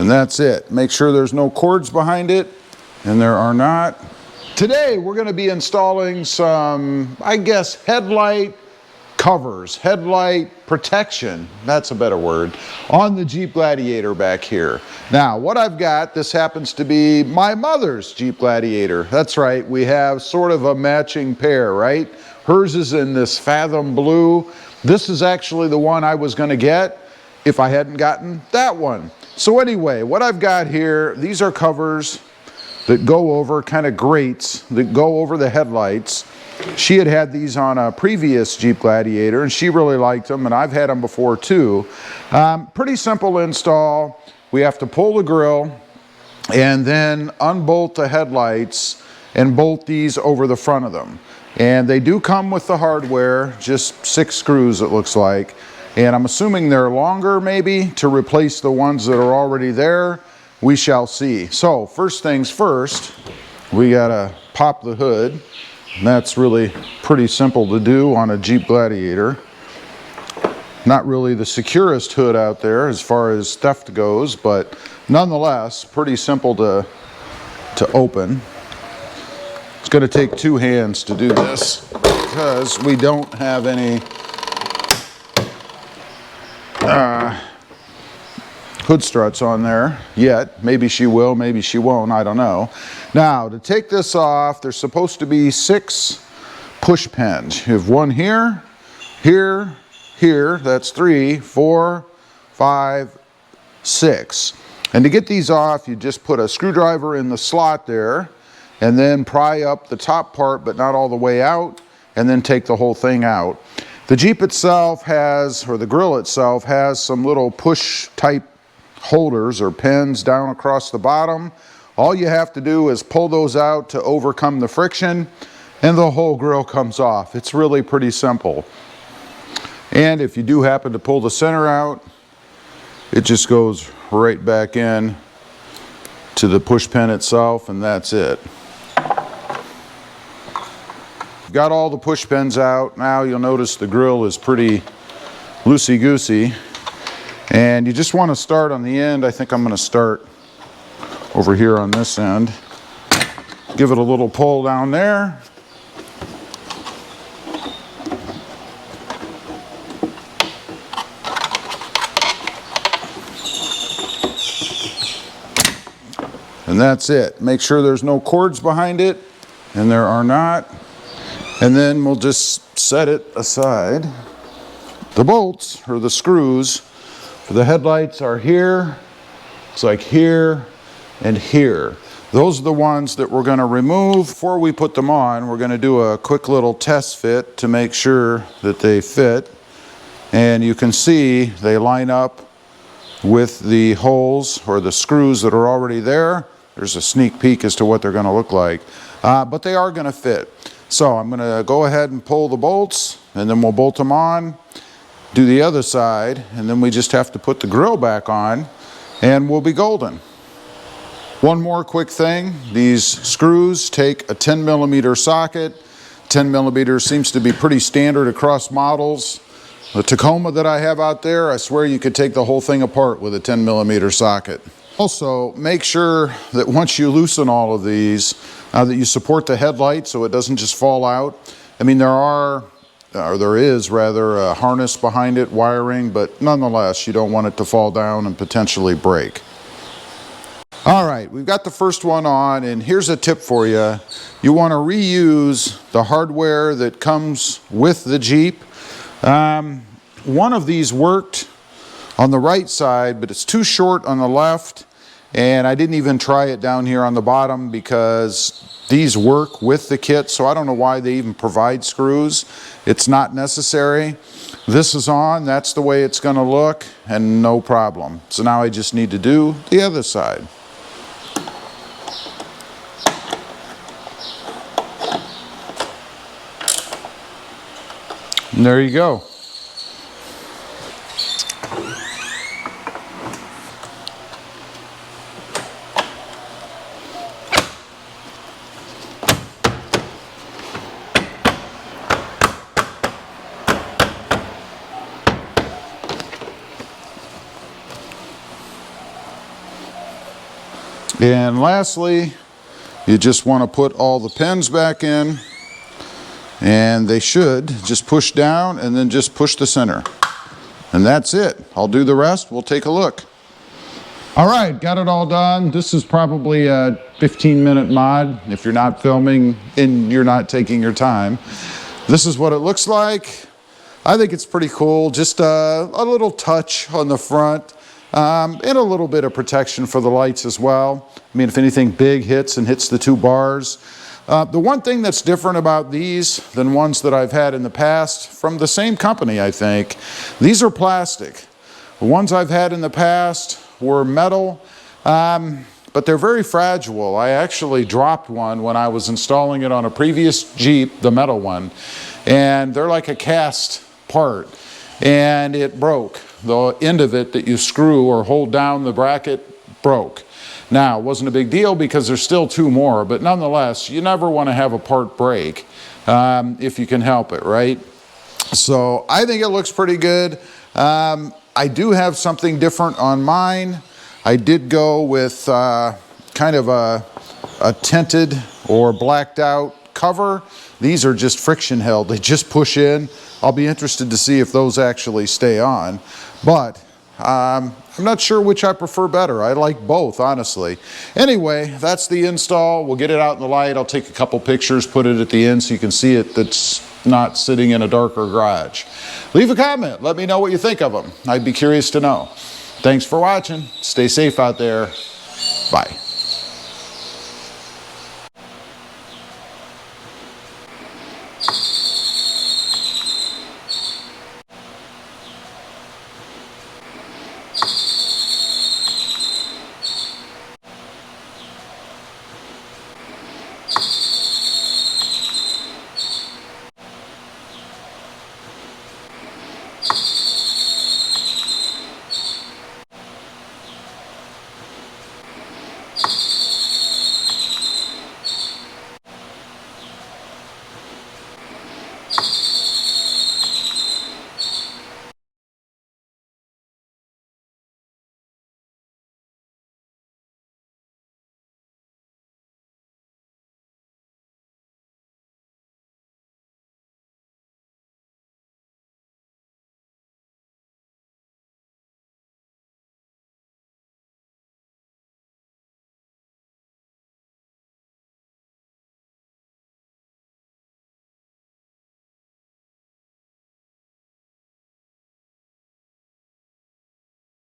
and that's it. Make sure there's no cords behind it, and there are not. Today we're going to be installing some, I guess, headlight covers, headlight protection, that's a better word, on the Jeep Gladiator back here. Now what I've got, this happens to be my mother's Jeep Gladiator. That's right, we have sort of a matching pair, right? Hers is in this Fathom blue. This is actually the one I was going to get if I hadn't gotten that one. So anyway, what I've got here, these are covers that go over, kind of grates that go over the headlights. She had had these on a previous Jeep Gladiator and she really liked them, and I've had them before too. Pretty simple install. We have to pull the grill and then unbolt the headlights and bolt these over the front of them. And they do come with the hardware, just 6 screws it looks like. And I'm assuming they're longer maybe to replace the ones that are already there. We shall see. So first things first, we gotta pop the hood. And that's really pretty simple to do on a Jeep Gladiator. Not really the securest hood out there as far as theft goes, but nonetheless pretty simple to open. It's going to take 2 hands to do this because we don't have any hood struts on there yet. Maybe she will, maybe she won't, I don't know. Now to take this off, there's supposed to be 6 push pins. You have one here, here, here, that's 3, 4, 5, 6. And to get these off, you just put a screwdriver in the slot there and then pry up the top part but not all the way out, and then take the whole thing out. The Jeep itself has, or the grill itself has, some little push type holders or pins down across the bottom. All you have to do is pull those out to overcome the friction and the whole grill comes off. It's really pretty simple. And if you do happen to pull the center out, it just goes right back in to the push pin itself, and that's it. Got all the push pins out. Now you'll notice the grill is pretty loosey-goosey, and you just want to start on the end. I think I'm going to start over here on this end. Give it a little pull down there. And that's it. Make sure there's no cords behind it, and there are not. And then we'll just set it aside. The bolts, or the screws, for the headlights are here. It's like here and here. Those are the ones that we're going to remove. Before we put them on, we're going to do a quick little test fit to make sure that they fit. And you can see they line up with the holes or the screws that are already there. There's a sneak peek as to what they're going to look like. But they are going to fit. So I'm going to go ahead and pull the bolts, and then we'll bolt them on, do the other side, and then we just have to put the grill back on, and we'll be golden. One more quick thing. These screws take a 10mm socket. 10mm seems to be pretty standard across models. The Tacoma that I have out there, I swear you could take the whole thing apart with a 10mm socket. Also, make sure that once you loosen all of these, that you support the headlight so it doesn't just fall out. I mean, there is rather a harness behind it, wiring, but nonetheless, you don't want it to fall down and potentially break. All right, we've got the first one on, and here's a tip for you. You want to reuse the hardware that comes with the Jeep. One of these worked on the right side, but it's too short on the left, and I didn't even try it down here on the bottom because these work with the kit, so I don't know why they even provide screws. It's not necessary. This is on, that's the way it's going to look, and no problem. So now I just need to do the other side. And there you go. And lastly, you just want to put all the pins back in, and they should just push down and then just push the center. And that's it. I'll do the rest. We'll take a look. All right, got it all done. This is probably a 15-minute mod if you're not filming and you're not taking your time. This is what it looks like. I think it's pretty cool. Just a little touch on the front and a little bit of protection for the lights as well. I mean, if anything big hits and hits the two bars. The one thing that's different about these than ones that I've had in the past, from the same company I think, these are plastic. The ones I've had in the past were metal, but they're very fragile. I actually dropped one when I was installing it on a previous Jeep, the metal one, and they're like a cast part, and it broke. The end of it that you screw or hold down the bracket broke. Now, it wasn't a big deal because there's still two more, but nonetheless, you never want to have a part break if you can help it, right? So I think it looks pretty good. I do have something different on mine. I did go with kind of a tinted or blacked out cover. These are just friction held. They just push in. I'll be interested to see if those actually stay on. But I'm not sure which I prefer better. I like both, honestly. Anyway, that's the install. We'll get it out in the light. I'll take a couple pictures, put it at the end so you can see it that's not sitting in a darker garage. Leave a comment. Let me know what you think of them. I'd be curious to know. Thanks for watching. Stay safe out there. Bye.